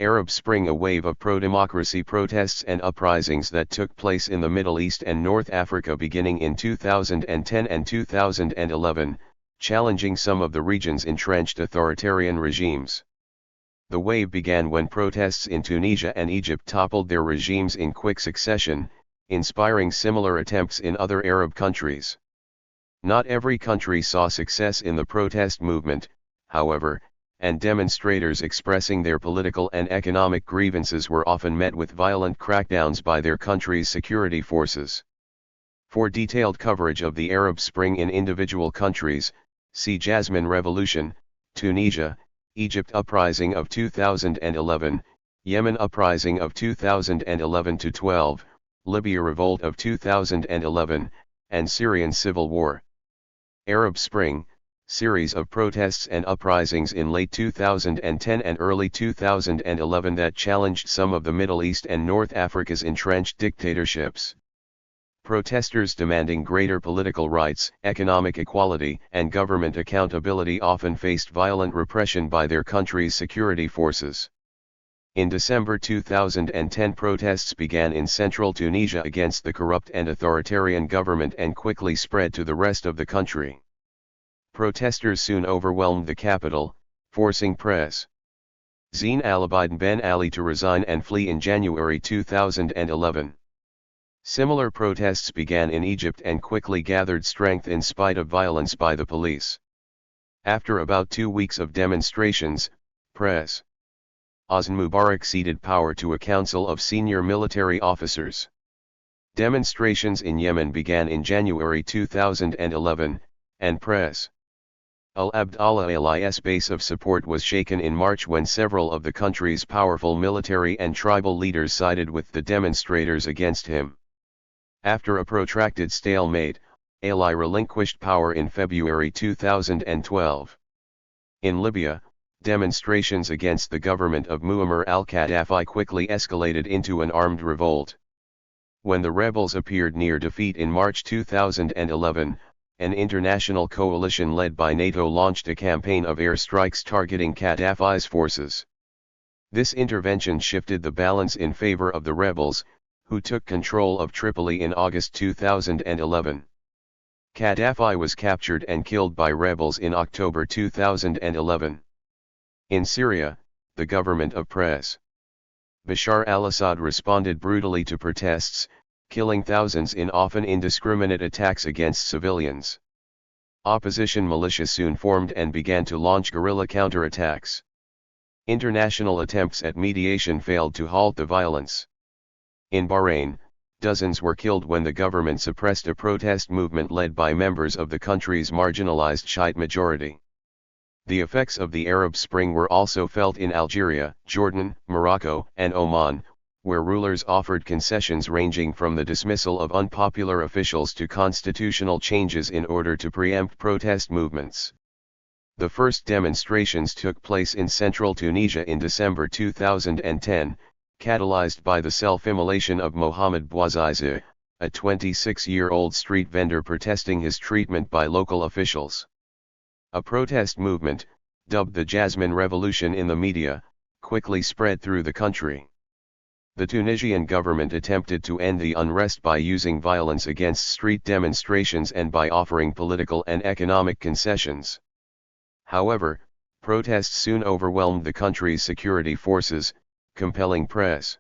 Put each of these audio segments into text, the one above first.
Arab Spring, a wave of pro-democracy protests and uprisings that took place in the Middle East and North Africa beginning in 2010 and 2011, challenging some of the region's entrenched authoritarian regimes. The wave began when protests in Tunisia and Egypt toppled their regimes in quick succession, inspiring similar attempts in other Arab countries. Not every country saw success in the protest movement, however, and demonstrators expressing their political and economic grievances were often met with violent crackdowns by their country's security forces. For detailed coverage of the Arab Spring in individual countries, see Jasmine Revolution, Tunisia, Egypt Uprising of 2011, Yemen Uprising of 2011-12, Libya Revolt of 2011, and Syrian Civil War. Arab Spring, series of protests and uprisings in late 2010 and early 2011 that challenged some of the Middle East and North Africa's entrenched dictatorships. Protesters demanding greater political rights, economic equality, and government accountability often faced violent repression by their country's security forces. In December 2010, protests began in central Tunisia against the corrupt and authoritarian government and quickly spread to the rest of the country. Protesters soon overwhelmed the capital, forcing Pres. Zine Al Abidine Ben Ali to resign and flee in January 2011. Similar protests began in Egypt and quickly gathered strength in spite of violence by the police. After about 2 weeks of demonstrations, Pres. Hosni Mubarak ceded power to a council of senior military officers. Demonstrations in Yemen began in January 2011, and Pres. Al-Abd al-Ali's base of support was shaken in March when several of the country's powerful military and tribal leaders sided with the demonstrators against him. After a protracted stalemate, Ali relinquished power in February 2012. In Libya, demonstrations against the government of Muammar al-Gaddafi quickly escalated into an armed revolt. When the rebels appeared near defeat in March 2011, an international coalition led by NATO launched a campaign of airstrikes targeting Gaddafi's forces. This intervention shifted the balance in favor of the rebels, who took control of Tripoli in August 2011. Gaddafi was captured and killed by rebels in October 2011. In Syria, the government of Pres. Bashar al-Assad responded brutally to protests, killing thousands in often indiscriminate attacks against civilians. Opposition militias soon formed and began to launch guerrilla counterattacks. International attempts at mediation failed to halt the violence. In Bahrain, dozens were killed when the government suppressed a protest movement led by members of the country's marginalized Shiite majority. The effects of the Arab Spring were also felt in Algeria, Jordan, Morocco, and Oman, where rulers offered concessions ranging from the dismissal of unpopular officials to constitutional changes in order to preempt protest movements. The first demonstrations took place in central Tunisia in December 2010, catalyzed by the self-immolation of Mohamed Bouazizi, a 26-year-old street vendor protesting his treatment by local officials. A protest movement, dubbed the Jasmine Revolution in the media, quickly spread through the country. The Tunisian government attempted to end the unrest by using violence against street demonstrations and by offering political and economic concessions. However, protests soon overwhelmed the country's security forces, compelling Pres.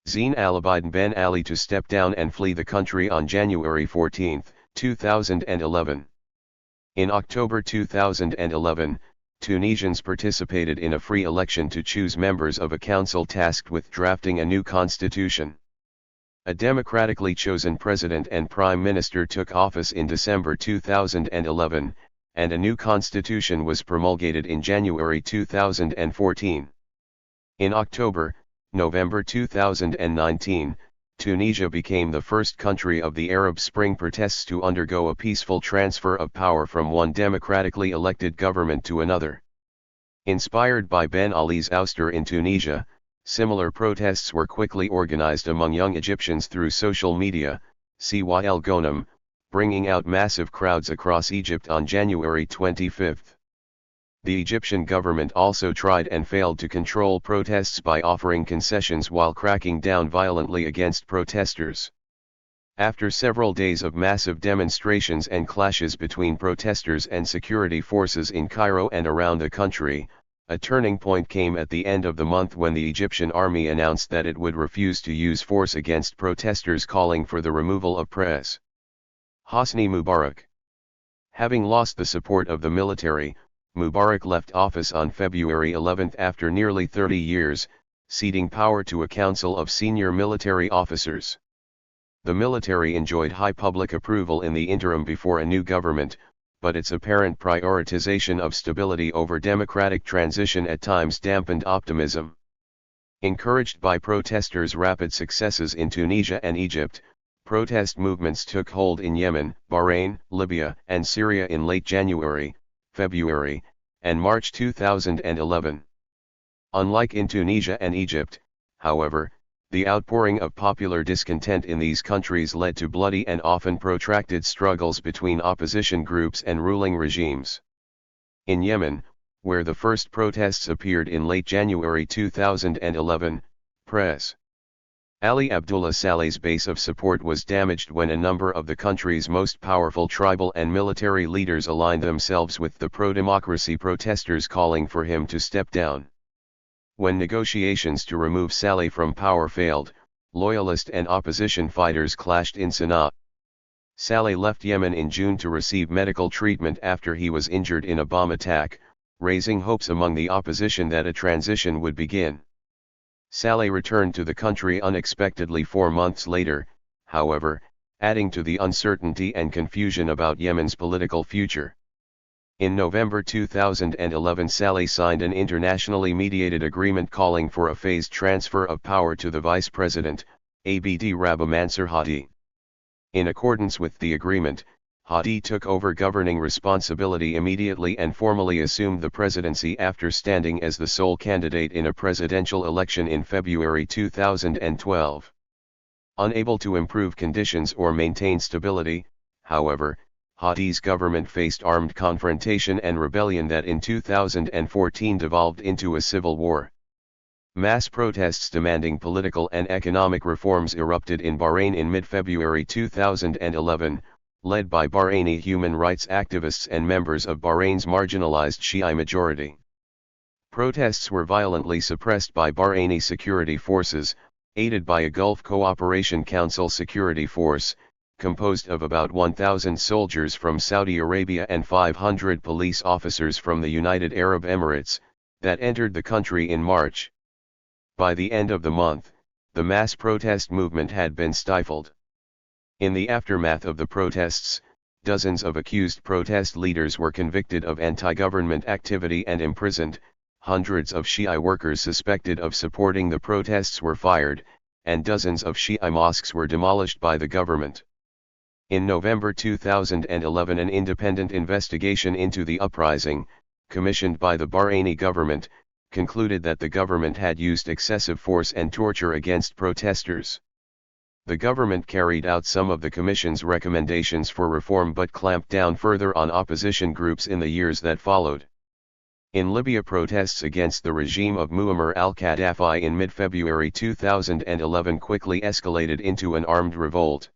Zine Al Abidine Ben Ali to step down and flee the country on January 14, 2011. In October 2011, Tunisians participated in a free election to choose members of a council tasked with drafting a new constitution. A democratically chosen president and prime minister took office in December 2011, and a new constitution was promulgated in January 2014. In November 2019, Tunisia became the first country of the Arab Spring protests to undergo a peaceful transfer of power from one democratically elected government to another. Inspired by Ben Ali's ouster in Tunisia, similar protests were quickly organized among young Egyptians through social media, CYL Ghonim, bringing out massive crowds across Egypt on January 25. The Egyptian government also tried and failed to control protests by offering concessions while cracking down violently against protesters. After several days of massive demonstrations and clashes between protesters and security forces in Cairo and around the country, a turning point came at the end of the month when the Egyptian army announced that it would refuse to use force against protesters calling for the removal of Pres. Hosni Mubarak. Having lost the support of the military, Mubarak left office on February 11 after nearly 30 years, ceding power to a council of senior military officers. The military enjoyed high public approval in the interim before a new government, but its apparent prioritization of stability over democratic transition at times dampened optimism. Encouraged by protesters' rapid successes in Tunisia and Egypt, protest movements took hold in Yemen, Bahrain, Libya, and Syria in late January, February, and March 2011. Unlike in Tunisia and Egypt, however, the outpouring of popular discontent in these countries led to bloody and often protracted struggles between opposition groups and ruling regimes. In Yemen, where the first protests appeared in late January 2011, Pres. Ali Abdullah Saleh's base of support was damaged when a number of the country's most powerful tribal and military leaders aligned themselves with the pro-democracy protesters calling for him to step down. When negotiations to remove Saleh from power failed, loyalist and opposition fighters clashed in Sana'a. Saleh left Yemen in June to receive medical treatment after he was injured in a bomb attack, raising hopes among the opposition that a transition would begin. Saleh returned to the country unexpectedly 4 months later, however, adding to the uncertainty and confusion about Yemen's political future. In November 2011, Saleh signed an internationally mediated agreement calling for a phased transfer of power to the vice president, Abd Rabbi Mansur Hadi. In accordance with the agreement, Hadi took over governing responsibility immediately and formally assumed the presidency after standing as the sole candidate in a presidential election in February 2012. Unable to improve conditions or maintain stability, however, Hadi's government faced armed confrontation and rebellion that in 2014 devolved into a civil war. Mass protests demanding political and economic reforms erupted in Bahrain in mid-February 2011, led by Bahraini human rights activists and members of Bahrain's marginalized Shi'i majority. Protests were violently suppressed by Bahraini security forces, aided by a Gulf Cooperation Council security force, composed of about 1,000 soldiers from Saudi Arabia and 500 police officers from the United Arab Emirates, that entered the country in March. By the end of the month, the mass protest movement had been stifled. In the aftermath of the protests, dozens of accused protest leaders were convicted of anti-government activity and imprisoned, hundreds of Shi'i workers suspected of supporting the protests were fired, and dozens of Shi'i mosques were demolished by the government. In November 2011, an independent investigation into the uprising, commissioned by the Bahraini government, concluded that the government had used excessive force and torture against protesters. The government carried out some of the Commission's recommendations for reform but clamped down further on opposition groups in the years that followed. In Libya, protests against the regime of Muammar al-Gaddafi in mid-February 2011 quickly escalated into an armed revolt.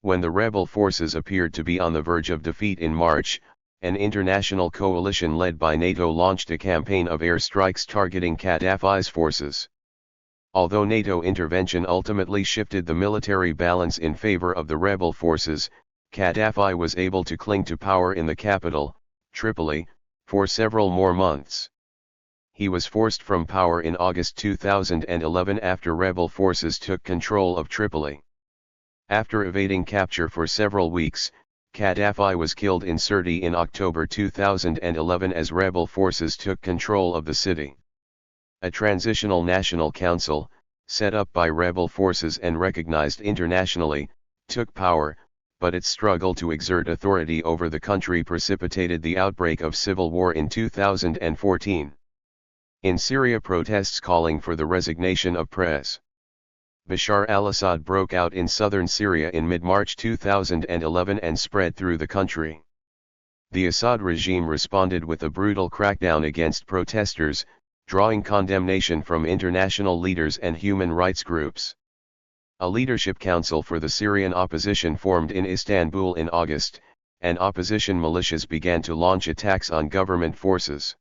When the rebel forces appeared to be on the verge of defeat in March, an international coalition led by NATO launched a campaign of airstrikes targeting Gaddafi's forces. Although NATO intervention ultimately shifted the military balance in favor of the rebel forces, Gaddafi was able to cling to power in the capital, Tripoli, for several more months. He was forced from power in August 2011 after rebel forces took control of Tripoli. After evading capture for several weeks, Gaddafi was killed in Sirte in October 2011 as rebel forces took control of the city. A transitional national council, set up by rebel forces and recognized internationally, took power, but its struggle to exert authority over the country precipitated the outbreak of civil war in 2014. In Syria, protests calling for the resignation of Pres. Bashar al-Assad broke out in southern Syria in mid-March 2011 and spread through the country. The Assad regime responded with a brutal crackdown against protesters, drawing condemnation from international leaders and human rights groups. A leadership council for the Syrian opposition formed in Istanbul in August, and opposition militias began to launch attacks on government forces.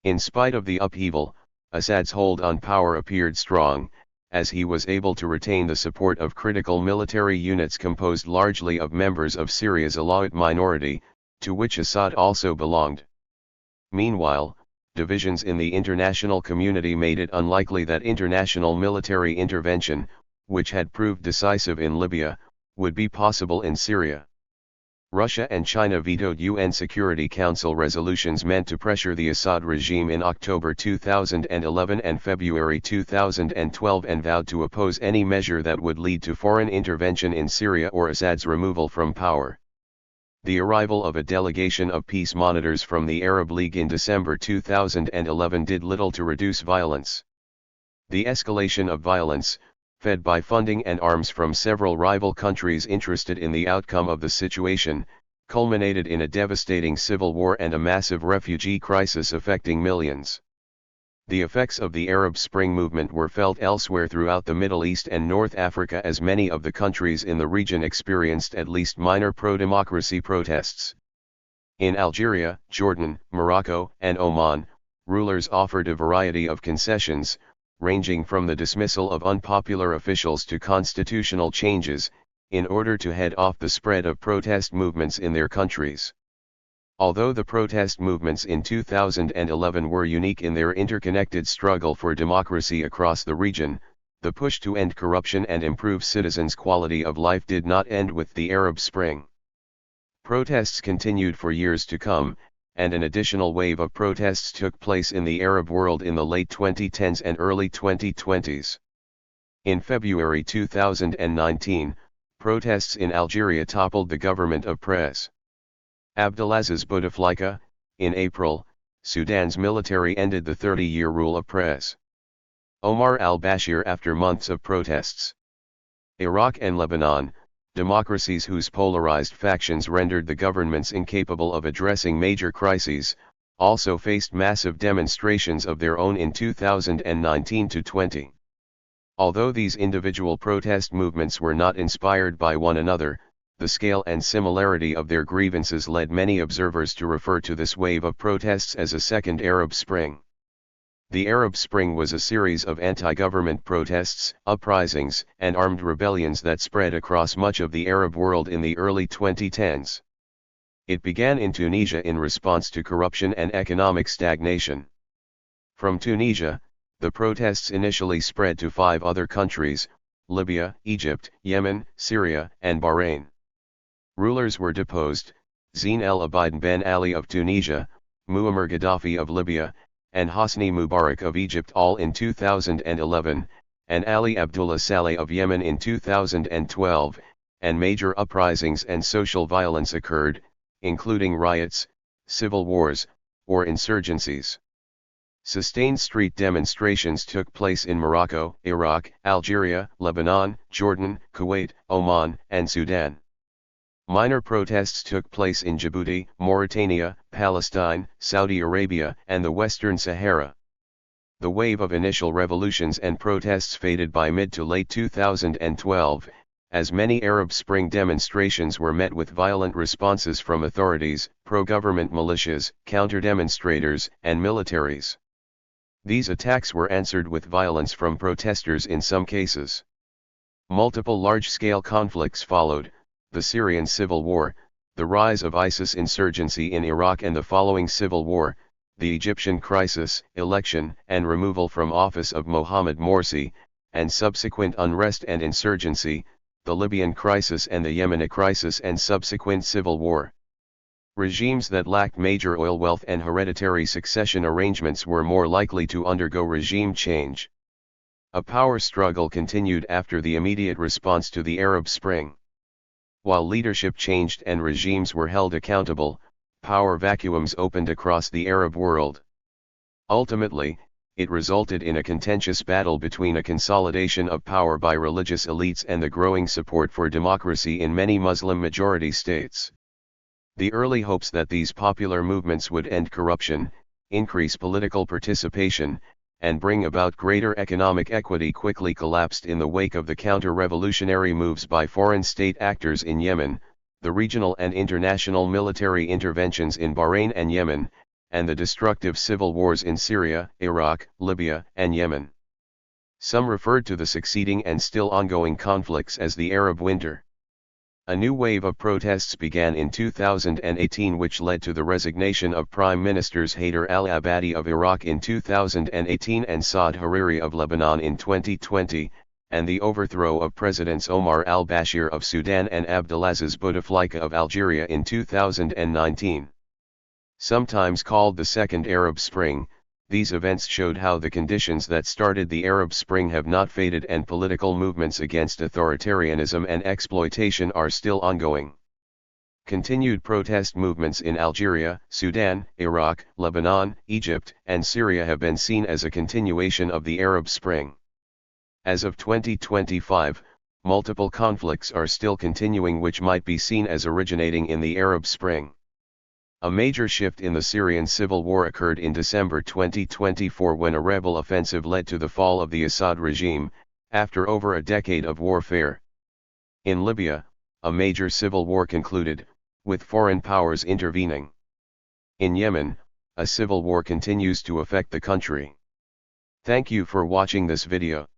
In spite of the upheaval, Assad's hold on power appeared strong, as he was able to retain the support of critical military units composed largely of members of Syria's Alawite minority, to which Assad also belonged. Meanwhile, divisions in the international community made it unlikely that international military intervention, which had proved decisive in Libya, would be possible in Syria. Russia and China vetoed UN Security Council resolutions meant to pressure the Assad regime in October 2011 and February 2012 and vowed to oppose any measure that would lead to foreign intervention in Syria or Assad's removal from power. The arrival of a delegation of peace monitors from the Arab League in December 2011 did little to reduce violence. The escalation of violence, fed by funding and arms from several rival countries interested in the outcome of the situation, culminated in a devastating civil war and a massive refugee crisis affecting millions. The effects of the Arab Spring movement were felt elsewhere throughout the Middle East and North Africa, as many of the countries in the region experienced at least minor pro-democracy protests. In Algeria, Jordan, Morocco, and Oman, rulers offered a variety of concessions, ranging from the dismissal of unpopular officials to constitutional changes, in order to head off the spread of protest movements in their countries. Although the protest movements in 2011 were unique in their interconnected struggle for democracy across the region, the push to end corruption and improve citizens' quality of life did not end with the Arab Spring. Protests continued for years to come, and an additional wave of protests took place in the Arab world in the late 2010s and early 2020s. In February 2019, protests in Algeria toppled the government of Pres. Abdelaziz Bouteflika. In April, Sudan's military ended the 30-year rule of Pres. Omar al-Bashir after months of protests. Iraq and Lebanon, democracies whose polarized factions rendered the governments incapable of addressing major crises, also faced massive demonstrations of their own in 2019-20. Although these individual protest movements were not inspired by one another, the scale and similarity of their grievances led many observers to refer to this wave of protests as a second Arab Spring. The Arab Spring was a series of anti-government protests, uprisings, and armed rebellions that spread across much of the Arab world in the early 2010s. It began in Tunisia in response to corruption and economic stagnation. From Tunisia, the protests initially spread to 5 other countries: Libya, Egypt, Yemen, Syria, and Bahrain. Rulers were deposed: Zine El Abidine Ben Ali of Tunisia, Muammar Gaddafi of Libya, and Hosni Mubarak of Egypt, all in 2011, and Ali Abdullah Saleh of Yemen in 2012, and major uprisings and social violence occurred, including riots, civil wars, or insurgencies. Sustained street demonstrations took place in Morocco, Iraq, Algeria, Lebanon, Jordan, Kuwait, Oman, and Sudan. Minor protests took place in Djibouti, Mauritania, Palestine, Saudi Arabia, and the Western Sahara. The wave of initial revolutions and protests faded by mid to late 2012, as many Arab Spring demonstrations were met with violent responses from authorities, pro-government militias, counter-demonstrators, and militaries. These attacks were answered with violence from protesters in some cases. Multiple large-scale conflicts followed: the Syrian civil war, the rise of ISIS insurgency in Iraq and the following civil war, the Egyptian crisis, election and removal from office of Mohamed Morsi, and subsequent unrest and insurgency, the Libyan crisis and the Yemeni crisis and subsequent civil war. Regimes that lacked major oil wealth and hereditary succession arrangements were more likely to undergo regime change. A power struggle continued after the immediate response to the Arab Spring. While leadership changed and regimes were held accountable, power vacuums opened across the Arab world. Ultimately, it resulted in a contentious battle between a consolidation of power by religious elites and the growing support for democracy in many Muslim-majority states. The early hopes that these popular movements would end corruption, increase political participation, and bring about greater economic equity quickly collapsed in the wake of the counter-revolutionary moves by foreign state actors in Yemen, the regional and international military interventions in Bahrain and Yemen, and the destructive civil wars in Syria, Iraq, Libya, and Yemen. Some referred to the succeeding and still ongoing conflicts as the Arab Winter. A new wave of protests began in 2018, which led to the resignation of Prime Ministers Haider al-Abadi of Iraq in 2018 and Saad Hariri of Lebanon in 2020, and the overthrow of Presidents Omar al-Bashir of Sudan and Abdelaziz Bouteflika of Algeria in 2019. Sometimes called the Second Arab Spring, these events showed how the conditions that started the Arab Spring have not faded and political movements against authoritarianism and exploitation are still ongoing. Continued protest movements in Algeria, Sudan, Iraq, Lebanon, Egypt, and Syria have been seen as a continuation of the Arab Spring. As of 2025, multiple conflicts are still continuing which might be seen as originating in the Arab Spring. A major shift in the Syrian civil war occurred in December 2024 when a rebel offensive led to the fall of the Assad regime, after over a decade of warfare. In Libya, a major civil war concluded, with foreign powers intervening. In Yemen, a civil war continues to affect the country. Thank you for watching this video.